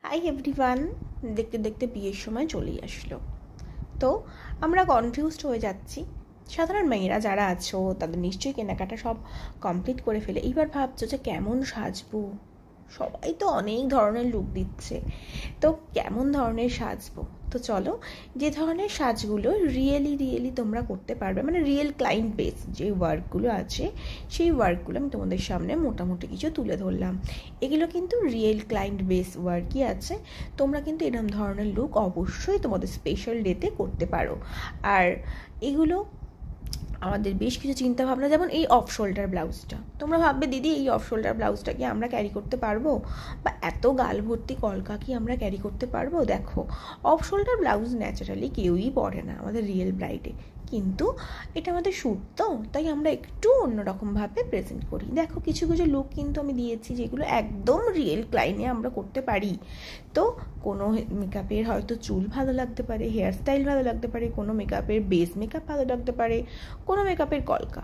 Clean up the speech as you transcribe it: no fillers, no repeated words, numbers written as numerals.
Hi everyone, দেখতে দেখতে বিয়ের সময় চলেই আসলো। তো আমরা কনফিউজড হয়ে যাচ্ছি। সাধারণ মেয়েরা যারা আছো তাদের নিশ্চয়ই কেনাকাটা সব কমপ্লিট করে ফেলে। এইবার ভাবছো যে কেমন সাজবো, সবাই তো অনেক ধরনের লুক দিচ্ছে, তো কেমন ধরনের সাজবো। তো চলো, যে ধরনের সাজগুলো রিয়েলি তোমরা করতে পারবে, মানে রিয়েল ক্লায়েন্ট বেস যে ওয়ার্কগুলো আছে, সেই ওয়ার্কগুলো আমি তোমাদের সামনে মোটামুটি কিছু তুলে ধরলাম। এগুলো কিন্তু রিয়েল ক্লায়েন্ট বেস ওয়ার্কই আছে। তোমরা কিন্তু এরকম ধরনের লুক অবশ্যই তোমাদের স্পেশাল ডেতে করতে পারো। আর এগুলো আমাদের বেশ কিছু চিন্তা ভাবনা, যেমন এই অফ শোল্ডার ব্লাউজটা। তোমরা ভাববে দিদি এই অফ শোল্ডার ব্লাউজটা কি আমরা ক্যারি করতে পারবো, বা এত গাল ভর্তি কলকা কি আমরা ক্যারি করতে পারবো? দেখো, অফ শোল্ডার ব্লাউজ ন্যাচারালি কেউই পরে না আমাদের রিয়েল ব্রাইডে, কিন্তু এটা আমাদের শ্যুট, তো তাই আমরা একটু অন্যরকমভাবে প্রেজেন্ট করি। দেখো, কিছু কিছু লুক কিন্তু আমি দিয়েছি যেগুলো একদম রিয়েল ক্লাইনে আমরা করতে পারি। তো কোনো মেকআপের হয়তো চুল ভালো লাগতে পারে, হেয়ার স্টাইল ভালো লাগতে পারে, কোনো মেকআপের বেস মেকআপ ভালো লাগতে পারে, কোনো মেকআপের কলকা।